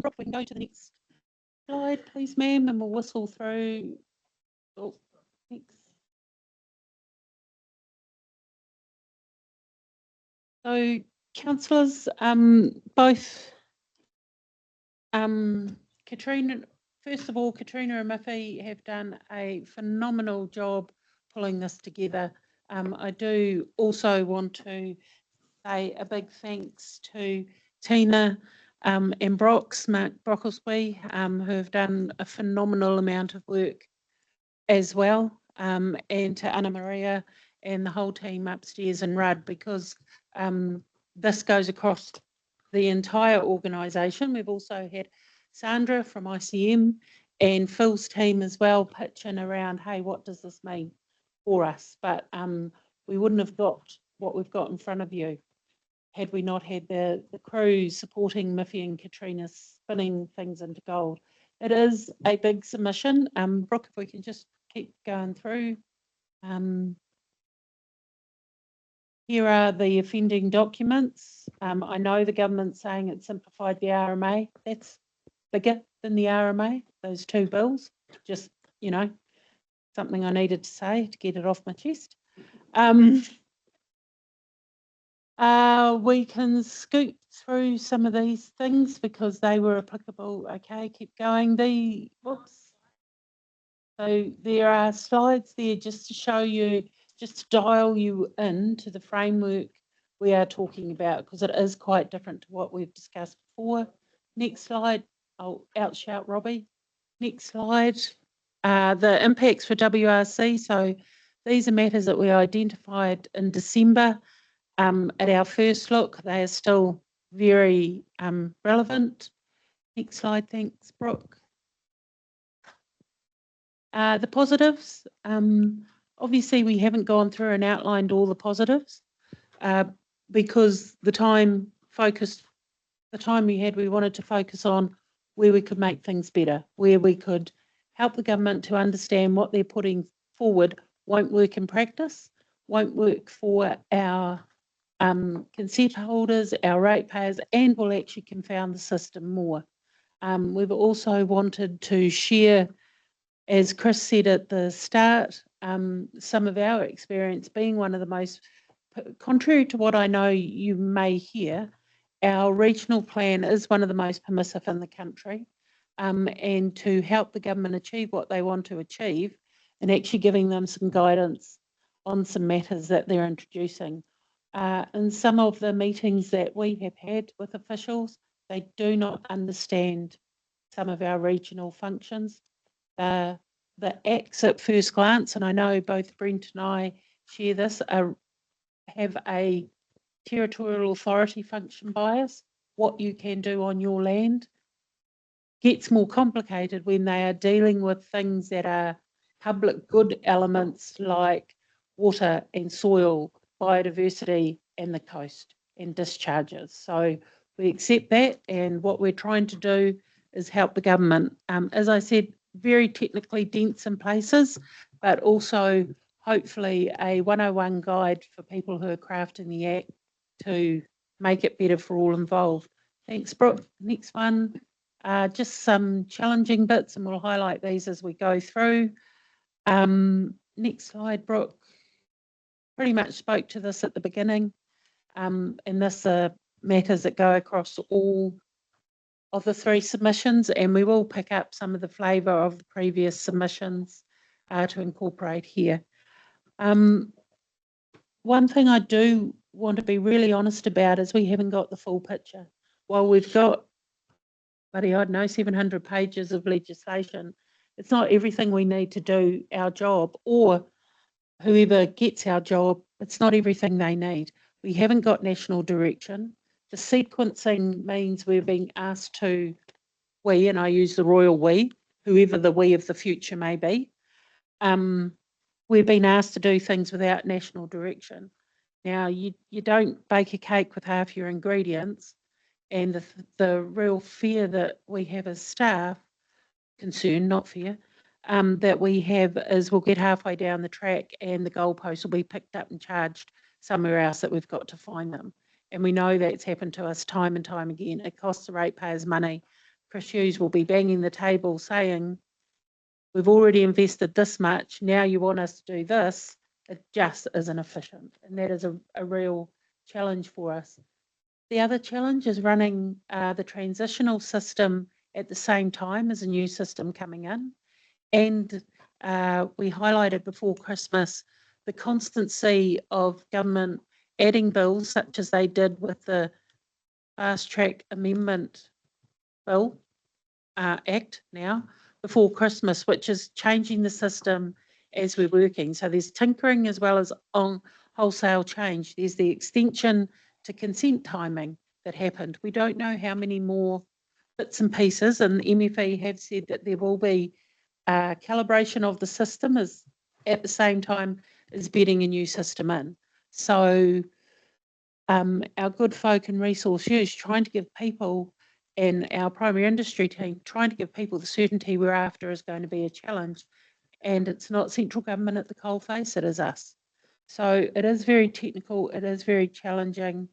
Brooke, we can go to the next slide, please, ma'am, and we'll whistle through. Oh, thanks. So, councillors, both Katrina, first of all, Katrina and Miffy have done a phenomenal job pulling this together. I do also want to say a big thanks to Tina and Mark Brocklesby, who have done a phenomenal amount of work as well, and to Anna Maria and the whole team upstairs in Rudd, because this goes across the entire organisation. We've also had Sandra from ICM and Phil's team as well pitch in around, hey, what does this mean for us? But we wouldn't have got what we've got in front of you had we not had the crew supporting Miffy and Katrina spinning things into gold. It is a big submission. Brooke, if we can just keep going through. Here are the offending documents. I know the government's saying it simplified the RMA. That's bigger than the RMA, those two bills. Just, you know, something I needed to say to get it off my chest. We can scoot through some of these things because they were applicable. Okay, keep going. Whoops. So there are slides there just to show you, just to dial you in to the framework we are talking about, because it is quite different to what we've discussed before. Next slide. I'll outshout Robbie. Next slide. The impacts for WRC. So these are matters that we identified in December. At our first look, they are still very relevant. Next slide, thanks, Brooke. The positives, obviously we haven't gone through and outlined all the positives because the time we had, we wanted to focus on where we could make things better, where we could help the government to understand what they're putting forward won't work in practice, won't work for our consent holders, our ratepayers, and will actually confound the system more. We've also wanted to share, as Chris said at the start, some of our experience being one of the most, contrary to what I know you may hear, our regional plan is one of the most permissive in the country, and to help the government achieve what they want to achieve and actually giving them some guidance on some matters that they're introducing. In some of the meetings that we have had with officials, they do not understand some of our regional functions. The acts at first glance, and I know both Brent and I share this, have a territorial authority function bias. What you can do on your land gets more complicated when they are dealing with things that are public good elements like water and soil, biodiversity and the coast and discharges. So we accept that, and what we're trying to do is help the government. As I said, very technically dense in places, but also hopefully a 101 guide for people who are crafting the Act to make it better for all involved. Thanks, Brooke. Next one, just some challenging bits, and we'll highlight these as we go through. Next slide, Brooke. Pretty much spoke to this at the beginning, and this are matters that go across all of the three submissions, and we will pick up some of the flavour of the previous submissions to incorporate here. One thing I do want to be really honest about is we haven't got the full picture. While we've got, I don't know, 700 pages of legislation, it's not everything we need to do our job, or whoever gets our job, it's not everything they need. We haven't got national direction. The sequencing means we're being asked to, we, and I use the royal we, whoever the we of the future may be, we've been asked to do things without national direction. Now, you don't bake a cake with half your ingredients, and the real fear that we have as staff, concern, not fear, that we have is we'll get halfway down the track and the goalposts will be picked up and charged somewhere else that we've got to find them. And we know that's happened to us time and time again. It costs the ratepayers money. Chris Hughes will be banging the table saying, we've already invested this much, now you want us to do this, it just isn't efficient. And that is a real challenge for us. The other challenge is running the transitional system at the same time as a new system coming in. And we highlighted before Christmas the constancy of government adding bills, such as they did with the Fast Track Amendment Bill Act now, before Christmas, which is changing the system as we're working. So there's tinkering as well as on wholesale change. There's the extension to consent timing that happened. We don't know how many more bits and pieces, and the MFE have said that there will be calibration of the system as at the same time as bedding a new system in. So our good folk in resource use trying to give people, and our primary industry team trying to give people the certainty we're after is going to be a challenge. And it's not central government at the coalface, it is us. So it is very technical, it is very challenging.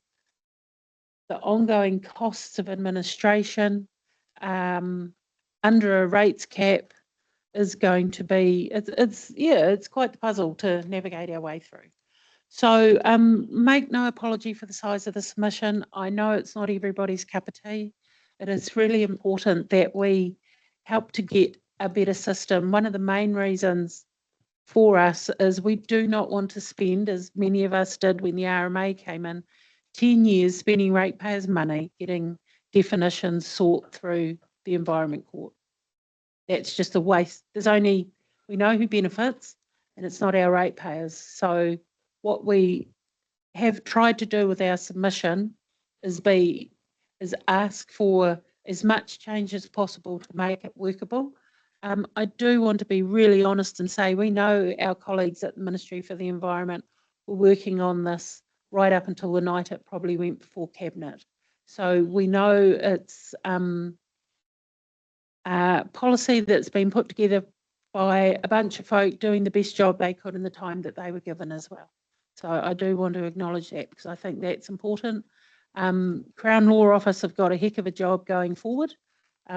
The ongoing costs of administration under a rates cap is going to be, it's quite the puzzle to navigate our way through. So make no apology for the size of the submission. I know it's not everybody's cup of tea. It is really important that we help to get a better system. One of the main reasons for us is we do not want to spend, as many of us did when the RMA came in, 10 years spending ratepayers' money getting definitions sought through the Environment Court. That's just a waste. We know who benefits, and it's not our ratepayers. So what we have tried to do with our submission is ask for as much change as possible to make it workable. I do want to be really honest and say we know our colleagues at the Ministry for the Environment were working on this right up until the night it probably went before Cabinet. So we know it's policy that's been put together by a bunch of folk doing the best job they could in the time that they were given as well. So I do want to acknowledge that because I think that's important. Crown Law Office have got a heck of a job going forward.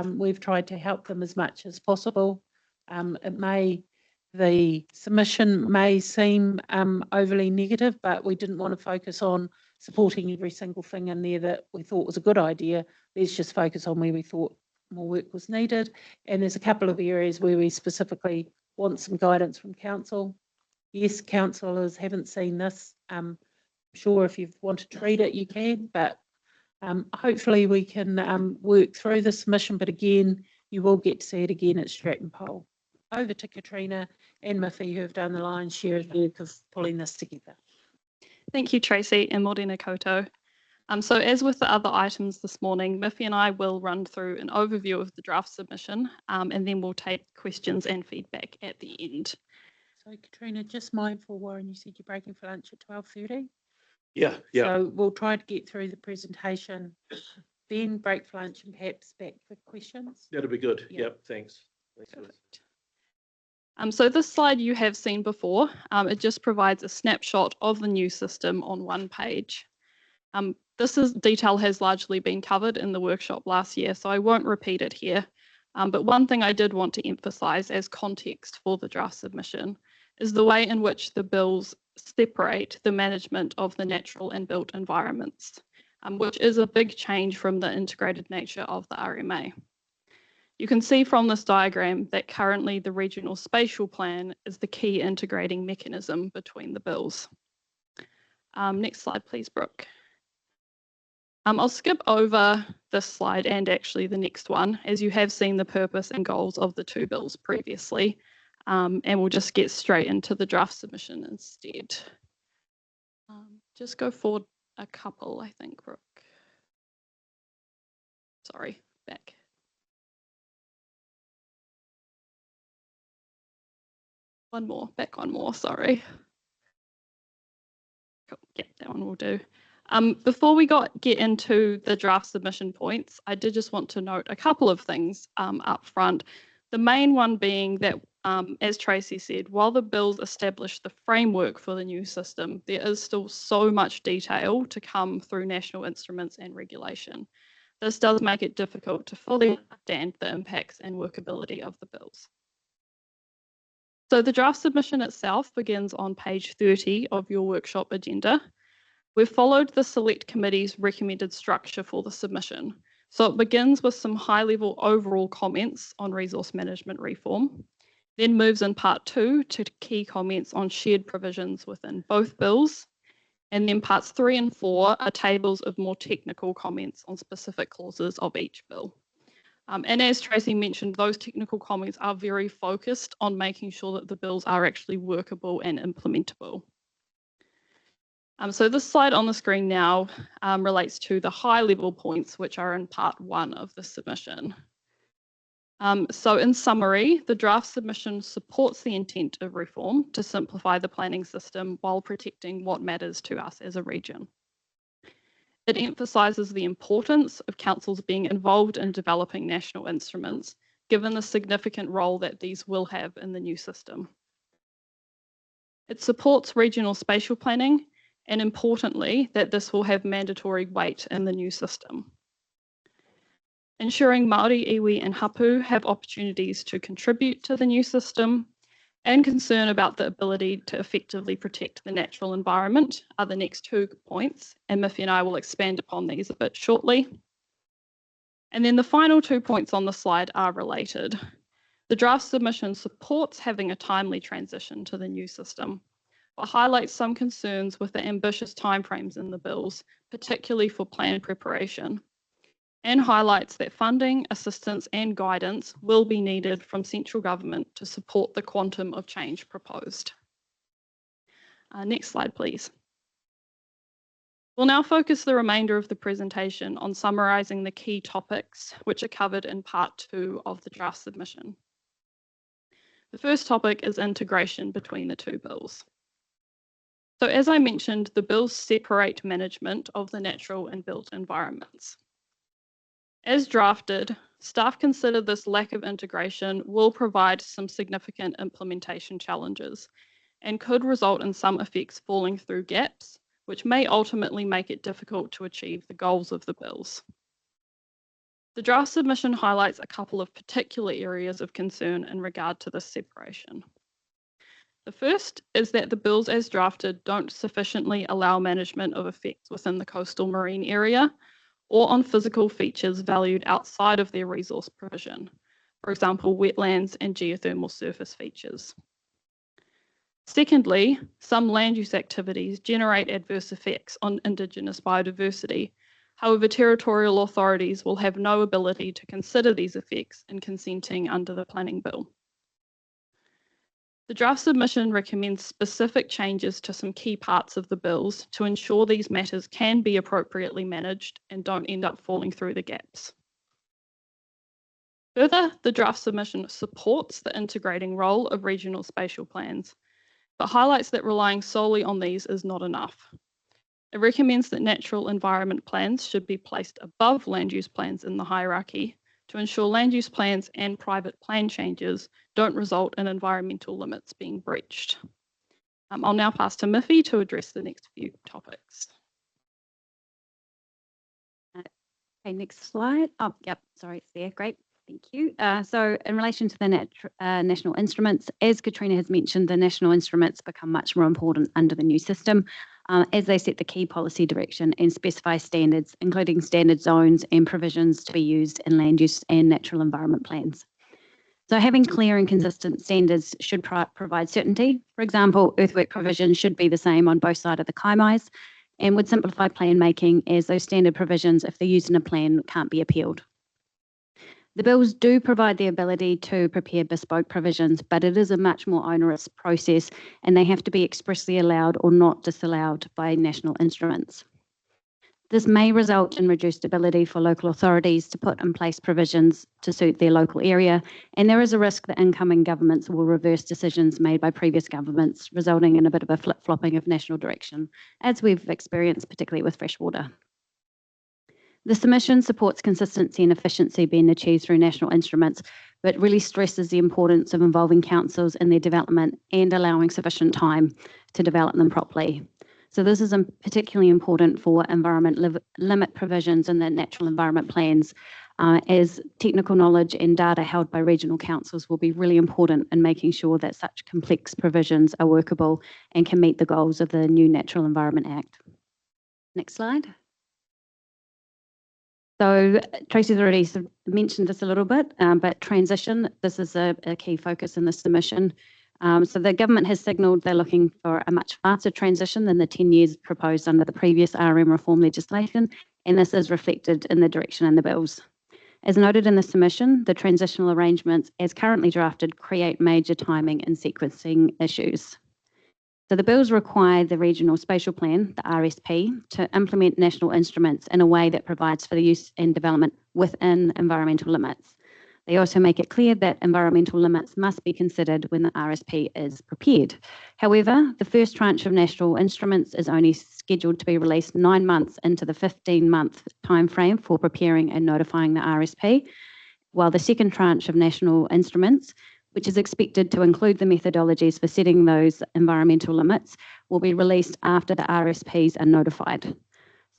We've tried to help them as much as possible. The submission may seem overly negative, but we didn't want to focus on supporting every single thing in there that we thought was a good idea. Let's just focus on where we thought more work was needed. And there's a couple of areas where we specifically want some guidance from council. Yes, councillors haven't seen this. I'm sure if you've wanted to read it, you can, but hopefully we can work through the submission, but again, you will get to see it again at Stratton Poll. Over to Katrina and Miffy, who have done the lion's share of work of pulling this together. Thank you, Tracy, and Morena koutou. So as with the other items this morning, Miffy and I will run through an overview of the draft submission, and then we'll take questions and feedback at the end. So Katrina, just mindful, Warren, you said you're breaking for lunch at 12:30. Yeah. So we'll try to get through the presentation, then break for lunch and perhaps back for questions. That'll be good. Yeah. Yep, thanks. Perfect. So this slide you have seen before, it just provides a snapshot of the new system on one page. Detail has largely been covered in the workshop last year, so I won't repeat it here. But one thing I did want to emphasise as context for the draft submission is the way in which the bills separate the management of the natural and built environments, which is a big change from the integrated nature of the RMA. You can see from this diagram that currently the regional spatial plan is the key integrating mechanism between the bills. Next slide, please, Brooke. I'll skip over this slide and actually the next one, as you have seen the purpose and goals of the two bills previously, and we'll just get straight into the draft submission instead. Just go forward a couple, I think, Brooke. Sorry, back. Back one more, sorry. Cool. Yeah, that one will do. Before we get into the draft submission points, I did just want to note a couple of things up front. The main one being that, as Tracy said, while the bills establish the framework for the new system, there is still so much detail to come through national instruments and regulation. This does make it difficult to fully understand the impacts and workability of the bills. So the draft submission itself begins on page 30 of your workshop agenda. We've followed the Select Committee's recommended structure for the submission. So it begins with some high-level overall comments on resource management reform, then moves in part 2 to key comments on shared provisions within both bills, and then parts 3 and 4 are tables of more technical comments on specific clauses of each bill. And as Tracy mentioned, those technical comments are very focused on making sure that the bills are actually workable and implementable. So this slide on the screen now relates to the high-level points which are in part 1 of the submission. So in summary, the draft submission supports the intent of reform to simplify the planning system while protecting what matters to us as a region. It emphasises the importance of councils being involved in developing national instruments, given the significant role that these will have in the new system. It supports regional spatial planning, and importantly, that this will have mandatory weight in the new system. Ensuring Māori, iwi and hapu have opportunities to contribute to the new system, and concern about the ability to effectively protect the natural environment are the next 2 points, and Miffy and I will expand upon these a bit shortly. And then the final 2 points on the slide are related. The draft submission supports having a timely transition to the new system, but highlights some concerns with the ambitious timeframes in the bills, particularly for plan preparation, and highlights that funding, assistance and guidance will be needed from central government to support the quantum of change proposed. Next slide, please. We'll now focus the remainder of the presentation on summarising the key topics which are covered in part 2 of the draft submission. The first topic is integration between the 2 bills. So as I mentioned, the bills separate management of the natural and built environments. As drafted, staff consider this lack of integration will provide some significant implementation challenges and could result in some effects falling through gaps, which may ultimately make it difficult to achieve the goals of the bills. The draft submission highlights a couple of particular areas of concern in regard to this separation. The first is that the bills as drafted don't sufficiently allow management of effects within the coastal marine area or on physical features valued outside of their resource provision, for example, wetlands and geothermal surface features. Secondly, some land use activities generate adverse effects on Indigenous biodiversity. However, territorial authorities will have no ability to consider these effects in consenting under the planning bill. The draft submission recommends specific changes to some key parts of the bills to ensure these matters can be appropriately managed and don't end up falling through the gaps. Further, the draft submission supports the integrating role of regional spatial plans, but highlights that relying solely on these is not enough. It recommends that natural environment plans should be placed above land use plans in the hierarchy to ensure land use plans and private plan changes don't result in environmental limits being breached. I'll now pass to Miffy to address the next few topics. Okay, next slide. Oh, yep, sorry, it's there. Great, thank you. So in relation to the national instruments, as Katrina has mentioned, the national instruments become much more important under the new system as they set the key policy direction and specify standards, including standard zones and provisions to be used in land use and natural environment plans. So having clear and consistent standards should provide certainty. For example, earthwork provisions should be the same on both sides of the kaimais and would simplify plan making as those standard provisions, if they're used in a plan, can't be appealed. The bills do provide the ability to prepare bespoke provisions, but it is a much more onerous process and they have to be expressly allowed or not disallowed by national instruments. This may result in reduced ability for local authorities to put in place provisions to suit their local area, and there is a risk that incoming governments will reverse decisions made by previous governments, resulting in a bit of a flip-flopping of national direction, as we've experienced particularly with freshwater. The submission supports consistency and efficiency being achieved through national instruments, but really stresses the importance of involving councils in their development and allowing sufficient time to develop them properly. So this is particularly important for environment limit provisions in the natural environment plans, as technical knowledge and data held by regional councils will be really important in making sure that such complex provisions are workable and can meet the goals of the new Natural Environment Act. Next slide. So Tracy's already sort of mentioned this a little bit, but transition, this is a key focus in the submission. So the government has signalled they're looking for a much faster transition than the 10 years proposed under the previous RM reform legislation, and this is reflected in the direction in the bills. As noted in the submission, the transitional arrangements as currently drafted create major timing and sequencing issues. So the bills require the Regional Spatial Plan, the RSP, to implement national instruments in a way that provides for the use and development within environmental limits. They also make it clear that environmental limits must be considered when the RSP is prepared. However, the first tranche of national instruments is only scheduled to be released 9 months into the 15-month timeframe for preparing and notifying the RSP, while the second tranche of national instruments, which is expected to include the methodologies for setting those environmental limits, will be released after the RSPs are notified.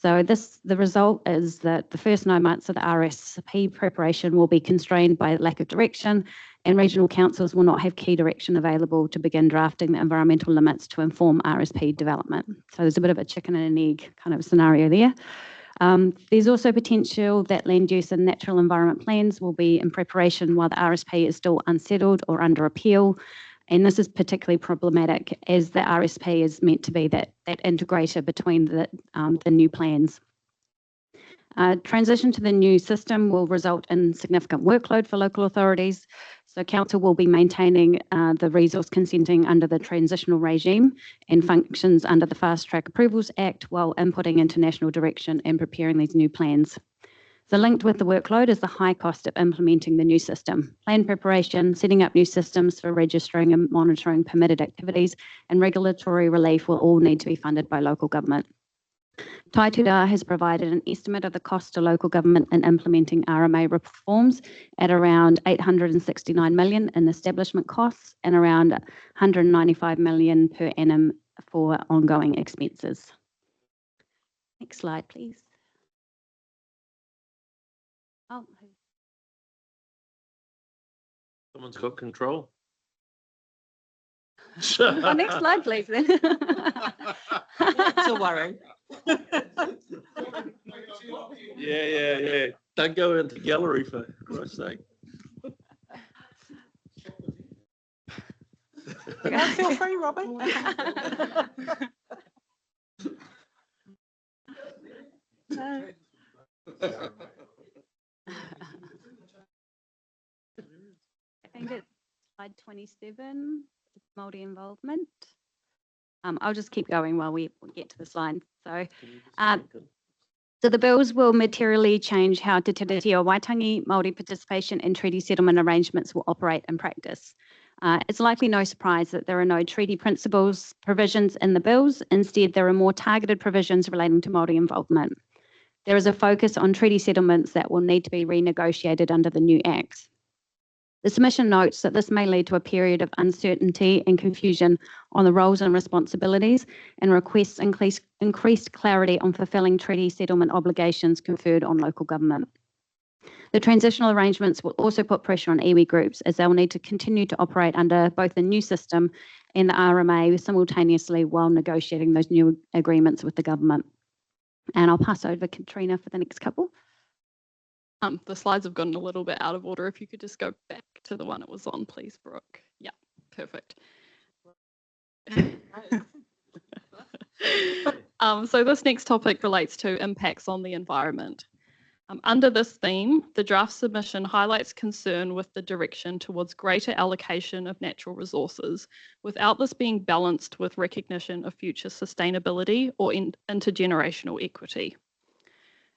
So the result is that the first 9 months of the RSP preparation will be constrained by lack of direction, and regional councils will not have key direction available to begin drafting the environmental limits to inform RSP development. So there's a bit of a chicken and an egg kind of scenario there. There's also potential that land use and natural environment plans will be in preparation while the RSP is still unsettled or under appeal. And this is particularly problematic as the RSP is meant to be that integrator between the new plans. Transition to the new system will result in significant workload for local authorities. So council will be maintaining the resource consenting under the transitional regime and functions under the Fast Track Approvals Act while inputting international direction and preparing these new plans. So linked with the workload is the high cost of implementing the new system. Plan preparation, setting up new systems for registering and monitoring permitted activities, and regulatory relief will all need to be funded by local government. Tai Tuiraa has provided an estimate of the cost to local government in implementing RMA reforms at around $869 million in establishment costs and around $195 million per annum for ongoing expenses. Next slide, please. Oh, Someone's got control. oh, next slide, please. Then. That's a worry. Yeah. Don't go into gallery for Christ's sake. Feel free, Robin. I think it's slide 27, Māori involvement. I'll just keep going while we get to the slide. So the bills will materially change how Te Tiriti o Waitangi Māori participation in treaty settlement arrangements will operate in practice. It's likely no surprise that there are no treaty principles provisions in the bills. Instead, there are more targeted provisions relating to Māori involvement. There is a focus on treaty settlements that will need to be renegotiated under the new acts. The submission notes that this may lead to a period of uncertainty and confusion on the roles and responsibilities and requests increased clarity on fulfilling treaty settlement obligations conferred on local government. The transitional arrangements will also put pressure on iwi groups as they will need to continue to operate under both the new system and the RMA simultaneously while negotiating those new agreements with the government. And I'll pass over to Katrina for the next couple. The slides have gotten a little bit out of order. If you could just go back to the one it was on, please, Brooke. Yeah, perfect. So this next topic relates to impacts on the environment. Under this theme, the draft submission highlights concern with the direction towards greater allocation of natural resources without this being balanced with recognition of future sustainability or intergenerational equity.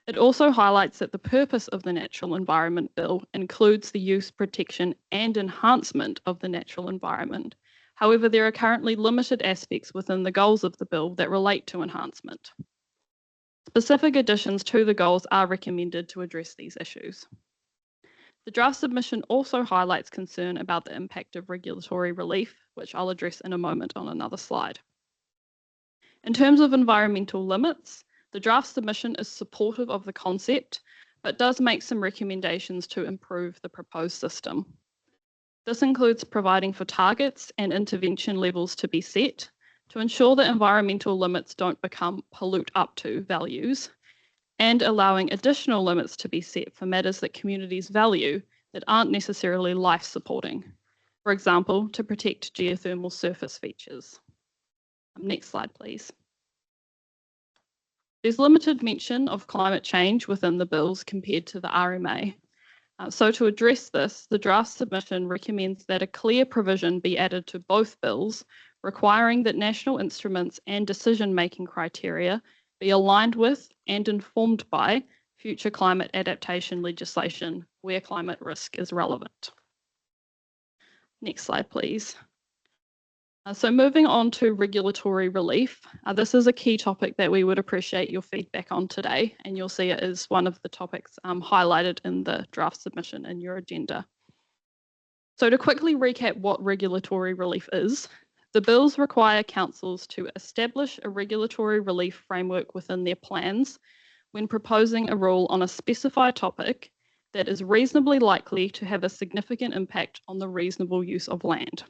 It also highlights that the purpose of the Natural Environment Bill includes the use, protection and enhancement of the natural environment. However, there are currently limited aspects within the goals of the bill that relate to enhancement. Specific additions to the goals are recommended to address these issues. The draft submission also highlights concern about the impact of regulatory relief, which I'll address in a moment on another slide. In terms of environmental limits, the draft submission is supportive of the concept, but does make some recommendations to improve the proposed system. This includes providing for targets and intervention levels to be set to ensure that environmental limits don't become pollute up to values, and allowing additional limits to be set for matters that communities value that aren't necessarily life supporting. For example, to protect geothermal surface features. Next slide, please. There's limited mention of climate change within the bills compared to the RMA. So to address this, the draft submission recommends that a clear provision be added to both bills, requiring that national instruments and decision-making criteria be aligned with and informed by future climate adaptation legislation where climate risk is relevant. Next slide, please. So moving on to regulatory relief, this is a key topic that we would appreciate your feedback on today, and you'll see it is one of the topics highlighted in the draft submission in your agenda. So to quickly recap what regulatory relief is, the bills require councils to establish a regulatory relief framework within their plans when proposing a rule on a specified topic that is reasonably likely to have a significant impact on the reasonable use of land.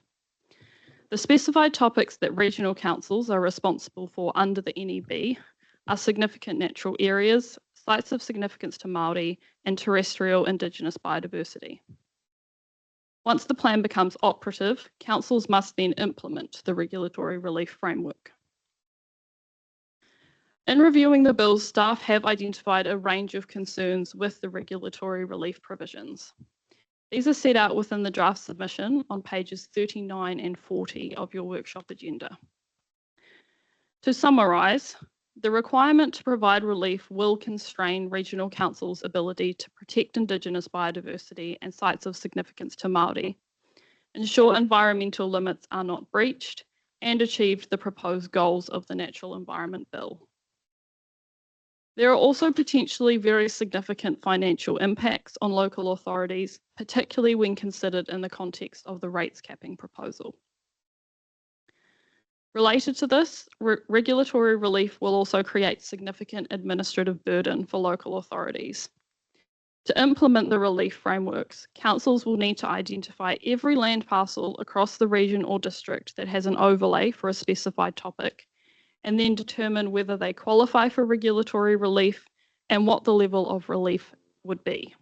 The specified topics that regional councils are responsible for under the NEB are significant natural areas, sites of significance to Māori, and terrestrial Indigenous biodiversity. Once the plan becomes operative, councils must then implement the regulatory relief framework. In reviewing the bills, staff have identified a range of concerns with the regulatory relief provisions. These are set out within the draft submission on pages 39 and 40 of your workshop agenda. To summarise, the requirement to provide relief will constrain regional councils' ability to protect Indigenous biodiversity and sites of significance to Māori, ensure environmental limits are not breached, and achieve the proposed goals of the Natural Environment Bill. There are also potentially very significant financial impacts on local authorities, particularly when considered in the context of the rates capping proposal. Related to this, regulatory relief will also create significant administrative burden for local authorities. To implement the relief frameworks, councils will need to identify every land parcel across the region or district that has an overlay for a specified topic, and then determine whether they qualify for regulatory relief and what the level of relief would be.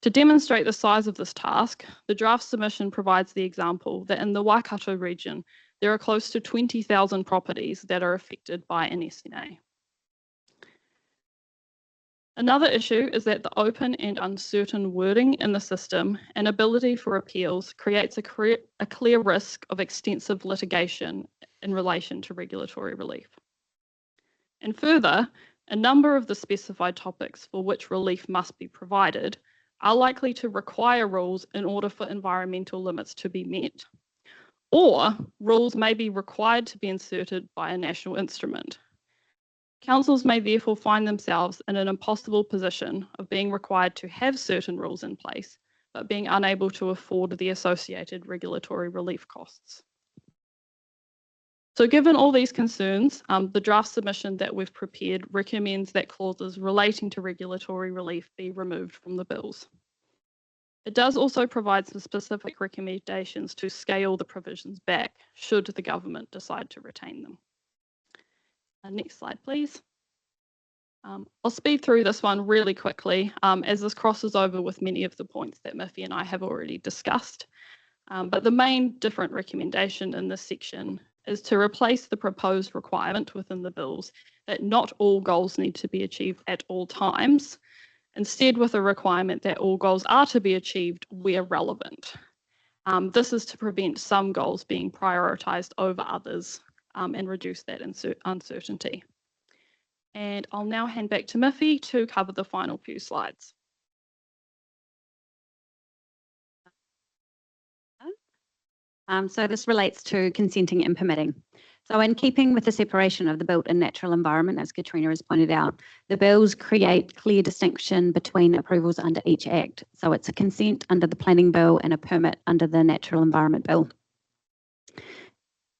To demonstrate the size of this task, the draft submission provides the example that in the Waikato region, there are close to 20,000 properties that are affected by an SNA. Another issue is that the open and uncertain wording in the system and ability for appeals creates a clear risk of extensive litigation in relation to regulatory relief. And further, a number of the specified topics for which relief must be provided are likely to require rules in order for environmental limits to be met, or rules may be required to be inserted by a national instrument. Councils may therefore find themselves in an impossible position of being required to have certain rules in place, but being unable to afford the associated regulatory relief costs. So given all these concerns, the draft submission that we've prepared recommends that clauses relating to regulatory relief be removed from the bills. It does also provide some specific recommendations to scale the provisions back should the government decide to retain them. Next slide, please. I'll speed through this one really quickly as this crosses over with many of the points that Miffy and I have already discussed. But the main different recommendation in this section is to replace the proposed requirement within the bills that not all goals need to be achieved at all times, instead with a requirement that all goals are to be achieved where relevant. This is to prevent some goals being prioritised over others and reduce that uncertainty. And I'll now hand back to Miffy to cover the final few slides. So this relates to consenting and permitting. So in keeping with the separation of the built and natural environment, as Katrina has pointed out, the bills create clear distinction between approvals under each act. So it's a consent under the planning bill and a permit under the natural environment bill.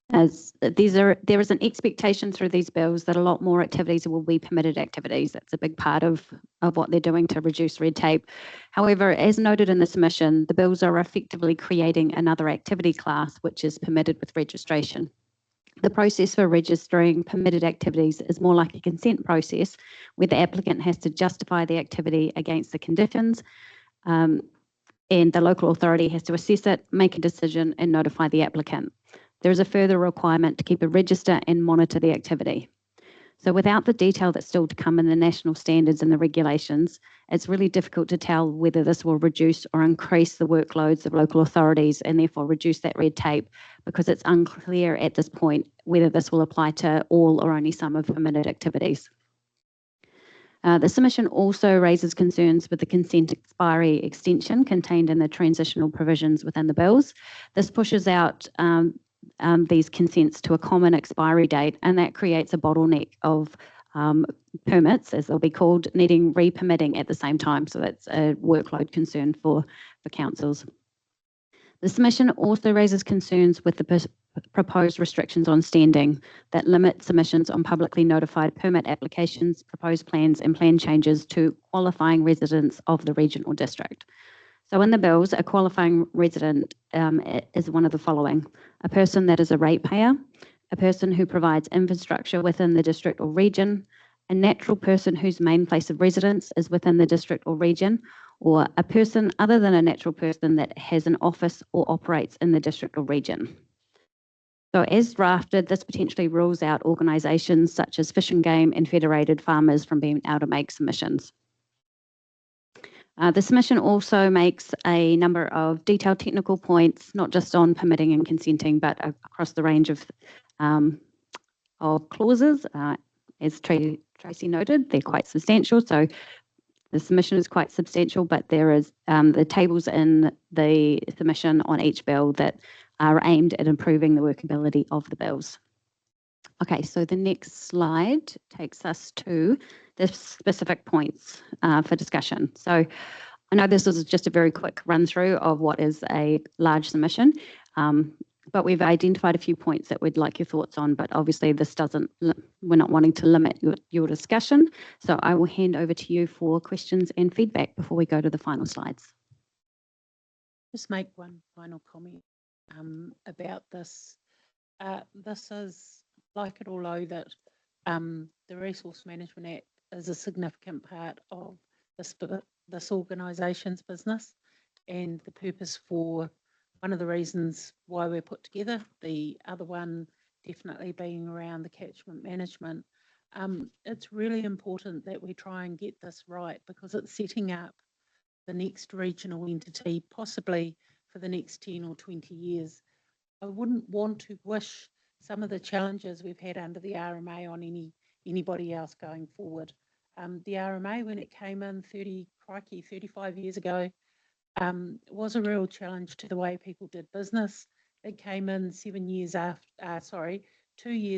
As there is an expectation through these bills that a lot more activities will be permitted activities. That's a big part of what they're doing to reduce red tape. However, as noted in the submission, the bills are effectively creating another activity class which is permitted with registration. The process for registering permitted activities is more like a consent process where the applicant has to justify the activity against the conditions, and the local authority has to assess it, make a decision, and notify the applicant. There is a further requirement to keep a register and monitor the activity. So without the detail that's still to come in the national standards and the regulations, it's really difficult to tell whether this will reduce or increase the workloads of local authorities and therefore reduce that red tape, because it's unclear at this point whether this will apply to all or only some of permitted activities. The submission also raises concerns with the consent expiry extension contained in the transitional provisions within the bills. This pushes out these consents to a common expiry date, and that creates a bottleneck of permits, as they'll be called, needing re-permitting at the same time. So that's a workload concern for councils. The submission also raises concerns with the proposed restrictions on standing that limit submissions on publicly notified permit applications, proposed plans and plan changes to qualifying residents of the regional district. So in the bills, a qualifying resident is one of the following: a person that is a ratepayer, a person who provides infrastructure within the district or region, a natural person whose main place of residence is within the district or region, or a person other than a natural person that has an office or operates in the district or region. So as drafted, this potentially rules out organisations such as Fish and Game and Federated Farmers from being able to make submissions. The submission also makes a number of detailed technical points, not just on permitting and consenting, but across the range of clauses. As Tracy noted, they're quite substantial. So the submission is quite substantial, but there is the tables in the submission on each bill that are aimed at improving the workability of the bills. Okay, so the next slide takes us to the specific points for discussion. So I know this is just a very quick run through of what is a large submission, but we've identified a few points that we'd like your thoughts on, but obviously this we're not wanting to limit your discussion. So I will hand over to you for questions and feedback before we go to the final slides. Just make one final comment about this. This is like it all know that the Resource Management Act is a significant part of this organisation's business, and the purpose for one of the reasons why we're put together, the other one definitely being around the catchment management. It's really important that we try and get this right, because it's setting up the next regional entity, possibly for the next 10 or 20 years. I wouldn't want to wish some of the challenges we've had under the RMA on anybody else going forward. The RMA, when it came in 35 years ago, was a real challenge to the way people did business. It came in 2 years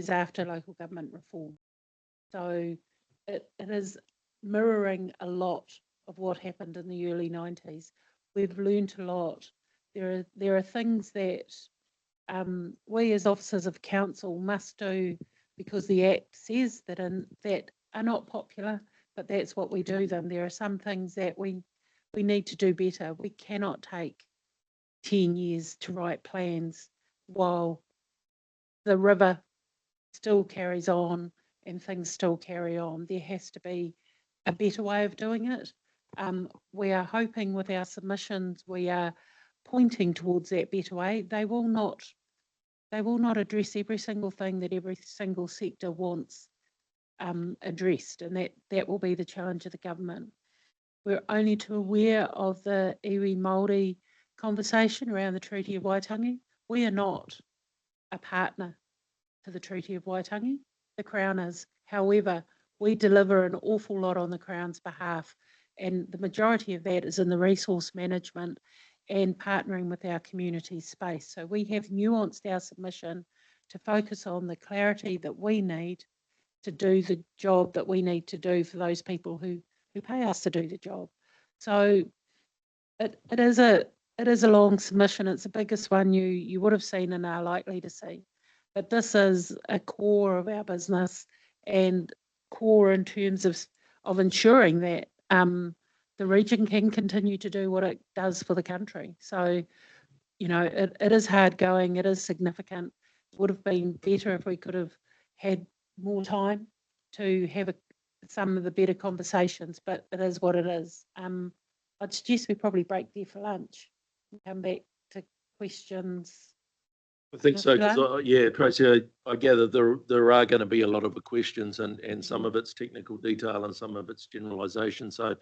after local government reform. So it is mirroring a lot of what happened in the early 90s. We've learned a lot. There are things that we as officers of council must do because the Act says that are not popular, but that's what we do them. There are some things that we need to do better. We cannot take 10 years to write plans while the river still carries on and things still carry on. There has to be a better way of doing it. We are hoping with our submissions, we are pointing towards that better way. They will not address every single thing that every single sector wants addressed, and that will be the challenge of the government. We're only too aware of the iwi Māori conversation around the Treaty of Waitangi. We are not a partner to the Treaty of Waitangi. The Crown is. However, we deliver an awful lot on the Crown's behalf, and the majority of that is in the resource management and partnering with our community space. So we have nuanced our submission to focus on the clarity that we need to do the job that we need to do for those people who pay us to do the job. So it is a long submission. It's the biggest one you would have seen and are likely to see. But this is a core of our business and core in terms of ensuring that the region can continue to do what it does for the country. So, you know, it is hard going, it is significant. It would have been better if we could have had more time to have some of the better conversations, but it is what it is. I'd suggest we probably break there for lunch and come back to questions. I think so, Done? because, yeah, Tracy, I gather there are going to be a lot of the questions and some of it's technical detail and some of it's generalisation. So,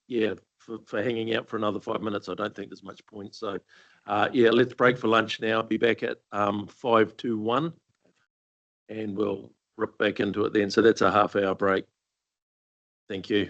yeah, for hanging out for another 5 minutes, I don't think there's much point. So, yeah, let's break for lunch now. Be back at 5 to 1 and we'll rip back into it then. So that's a half-hour break. Thank you.